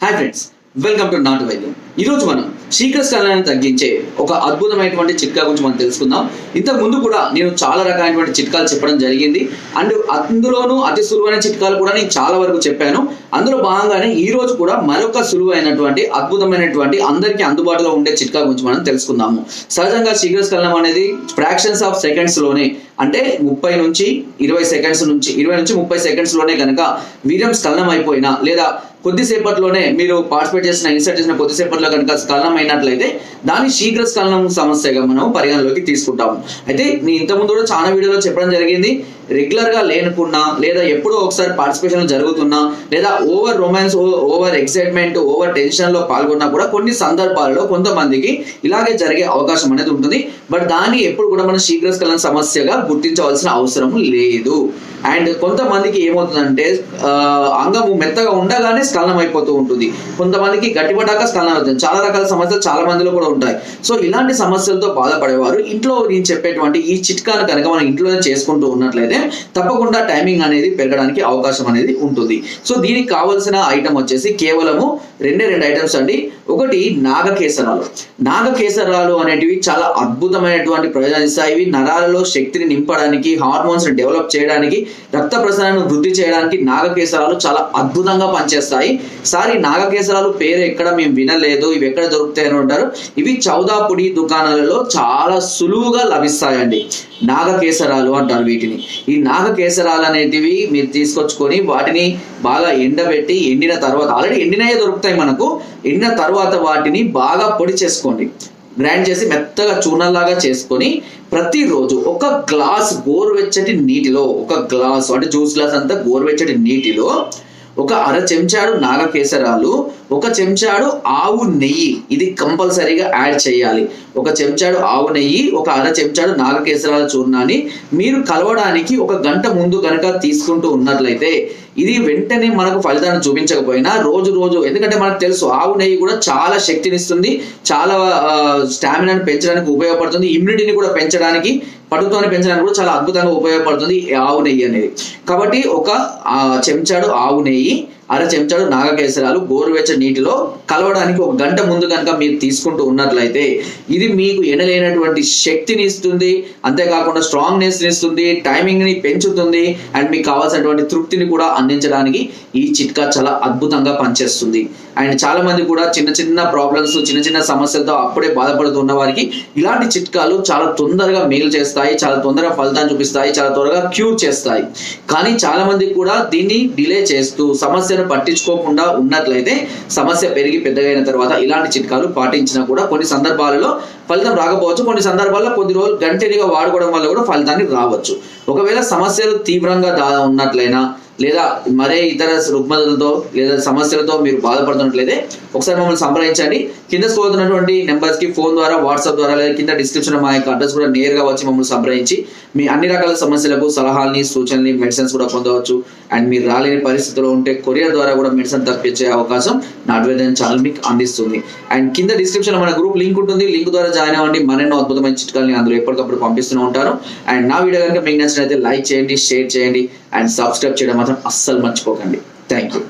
Hi friends, welcome to నాటు వైద్యం. ఈరోజు మనం శీఘ్రస్ఖలనాన్ని తగ్గించే ఒక అద్భుతమైనటువంటి చిట్కా గురించి మనం తెలుసుకుందాం. ఇంతకు ముందు కూడా నేను చాలా రకాలైనటువంటి చిట్కాలు చెప్పడం జరిగింది. అండ్ అందులోనూ అతి సులువైన చిట్కాలు కూడా నేను చాలా వరకు చెప్పాను. అందులో భాగంగానే ఈ రోజు కూడా మరొక సులువైనటువంటి అద్భుతమైనటువంటి అందరికీ అందుబాటులో ఉండే చిట్కా గురించి మనం తెలుసుకుందాము. సహజంగా శీఘ్రస్ఖలనం అనేది ఫ్రాక్షన్స్ ఆఫ్ సెకండ్స్ లోనే, అంటే 30 నుంచి 20 సెకండ్స్ నుంచి 20 నుంచి 30 సెకండ్స్ లోనే కనుక వీర్యం స్ఖలనం అయిపోయినా, లేదా కొద్దిసేపట్లోనే మీరు పార్టిసిపేట్ చేసిన ఇన్సర్ట్ చేసిన కొద్దిసేపట్లో కనుక స్ఖలనం అయినట్లయితే దాన్ని శీఘ్ర స్ఖలనం సమస్యగా మనం పరిగణలోకి తీసుకుంటాము. అయితే నేను ఇంతకుముందు కూడా చాలా వీడియోలో చెప్పడం జరిగింది, రెగ్యులర్ గా లేనుకున్నా, లేదా ఎప్పుడో ఒకసారి పార్టిసిపేషన్ జరుగుతున్నా, లేదా over romance, over excitement, over tension లో పాల్గొన్నా కూడా కొన్ని సందర్భాల్లో కొంతమందికి ఇలాగే జరిగే అవకాశం అనేది ఉంటుంది. బట్ దాన్ని ఎప్పుడు కూడా మనం శీఘ్రస్ఖలన సమస్యగా గుర్తించవలసిన అవసరం లేదు. అండ్ కొంతమందికి ఏమవుతుందంటే అంగము మెత్తగా ఉండగానే స్ఖలనం అయిపోతూ ఉంటుంది, కొంతమందికి గట్టిపడ్డాక స్ఖలనం అవుతుంది. చాలా రకాల సమస్యలు చాలా మందిలో కూడా ఉంటాయి. సో ఇలాంటి సమస్యలతో బాధపడేవారు ఇంట్లో నేను చెప్పేటువంటి ఈ చిట్కాను కనుక మనం ఇంట్లోనే చేసుకుంటూ ఉన్నట్లయితే తప్పకుండా టైమింగ్ అనేది పెరగడానికి అవకాశం అనేది ఉంటుంది. సో దీనికి కావలసిన ఐటమ్ వచ్చేసి కేవలము రెండు ఐటమ్స్ అండి. ఒకటి నాగకేసరాలు. నాగకేసరాలు అనేటివి చాలా అద్భుతమైనటువంటి ప్రయోజనాలు ఇస్తాయి. ఇవి నరాలలో శక్తిని నింపడానికి, హార్మోన్స్ డెవలప్ చేయడానికి, రక్త ప్రసరణను వృద్ధి చేయడానికి నాగకేసరాలు చాలా అద్భుతంగా పనిచేస్తాయి. సారీ, నాగకేసరాలు పేరు ఎక్కడ మేము వినలేదు, ఇవి ఎక్కడ దొరుకుతాయని ఉంటారు. ఇవి చౌదాపుడి దుకాణాలలో చాలా సులువుగా లభిస్తాయండి. నాగకేసరాలు అంటారు వీటిని. ఈ నాగకేసరాలు అనేటివి మీరు తీసుకొచ్చుకొని వాటిని బాగా ఎండబెట్టి, ఎండిన తర్వాత, ఆల్రెడీ ఎండినయే దొరుకుతాయి మనకు, ఎండిన తర్వాత వాటిని బాగా పొడి చేసుకోండి. గ్రైండ్ చేసి మెత్తగా చూర్ణంలాగా చేసుకొని ప్రతిరోజు ఒక గ్లాస్ గోరువెచ్చటి నీటిలో, ఒక గ్లాస్ అంటే జ్యూస్ గ్లాస్ అంతా గోరువెచ్చటి నీటిలో ఒక అర చెంచాడు నాగకేసరాలు, ఒక చెంచాడు ఆవు నెయ్యి, ఇది కంపల్సరీగా యాడ్ చేయాలి. ఒక చెంచాడు ఆవు నెయ్యి, ఒక అర చెంచాడు నాగకేసరాల చూర్ణాన్ని మీరు కలవడానికి ఒక గంట ముందు కనుక తీసుకుంటూ ఉన్నట్లయితే ఇది వెంటనే మనకు ఫలితాన్ని చూపించకపోయినా రోజు, ఎందుకంటే మనకు తెలుసు ఆవు నెయ్యి కూడా చాలా శక్తినిస్తుంది, చాలా స్టామినాని పెంచడానికి ఉపయోగపడుతుంది, ఇమ్యూనిటీని కూడా పెంచడానికి, పటుత్వాన్ని పెంచడానికి కూడా చాలా అద్భుతంగా ఉపయోగపడుతుంది ఈ ఆవు నెయ్యి అనేది. కాబట్టి ఒక చెంచాడు ఆవు నెయ్యి, అర చెంచాడు నాగకేసరాలు గోరువెచ్చని నీటిలో కలవడానికి ఒక గంట ముందు కనుక మీరు తీసుకుంటూ ఉన్నట్లయితే ఇది మీకు ఎనలేనటువంటి శక్తిని ఇస్తుంది, అంతేకాకుండా స్ట్రాంగ్నెస్ ఇస్తుంది, టైమింగ్ ని పెంచుతుంది, అండ్ మీకు కావాల్సినటువంటి తృప్తిని కూడా అందించడానికి ఈ చిట్కా చాలా అద్భుతంగా పనిచేస్తుంది. అండ్ చాలా మంది కూడా చిన్న ప్రాబ్లమ్స్, చిన్న సమస్యలతో అప్పుడే బాధపడుతున్న వారికి ఇలాంటి చిట్కాలు చాలా తొందరగా మేలు చేస్తాయి, చాలా తొందరగా ఫలితాన్ని చూపిస్తాయి, చాలా త్వరగా క్యూర్ చేస్తాయి. కానీ చాలా మంది కూడా దీన్ని డిలే చేస్తూ సమస్యను పట్టించుకోకుండా ఉన్నట్లయితే సమస్య పెరిగి పెద్దగైన తర్వాత ఇలాంటి చిట్కాలు పాటించినా కూడా కొన్ని సందర్భాలలో ఫలితం రాకపోవచ్చు, కొన్ని సందర్భాల్లో కొద్ది రోజులు కంటిన్యూగా వాడుకోవడం వల్ల కూడా ఫలితాన్ని రావచ్చు. ఒకవేళ సమస్యలు తీవ్రంగా ఉన్నట్లయినా, లేదా మరే ఇతర రుగ్మతలతో లేదా సమస్యలతో మీరు బాధపడుతున్నట్లయితే ఒకసారి మమ్మల్ని సంప్రదించండి. కింద స్కోతున్నటువంటి నెంబర్స్ కి ఫోన్ ద్వారా, వాట్సాప్ ద్వారా, లేదా కింద డిస్క్రిప్షన్ మా యొక్క అడ్రస్ కూడా నేరుగా వచ్చి మమ్మల్ని సంప్రదించి మీ అన్ని రకాల సమస్యలకు సలహాలని, సూచనలు, మెడిసిన్స్ కూడా పొందవచ్చు. అండ్ మీరు రాలేని పరిస్థితిలో ఉంటే కొరియర్ ద్వారా కూడా మెడిసిన్ తప్పించే అవకాశం నాటు వైద్యం ఛానల్ మీకు అందిస్తుంది. అండ్ కింద డిస్క్రిప్షన్ లో మన గ్రూప్ లింక్ ఉంటుంది, లింక్ ద్వారా జాయిన్ అవ్వండి. మరెన్నో అద్భుతమైన చిట్కాలని అందులో ఎప్పటికప్పుడు పంపిస్తూనే ఉంటాను. అండ్ నా వీడియో కనుక మీకు నచ్చినట్లయితే లైక్ చేయండి, షేర్ చేయండి, అండ్ సబ్స్క్రైబ్ చేయడం మాత్రం అస్సలు మర్చిపోకండి. Thank you.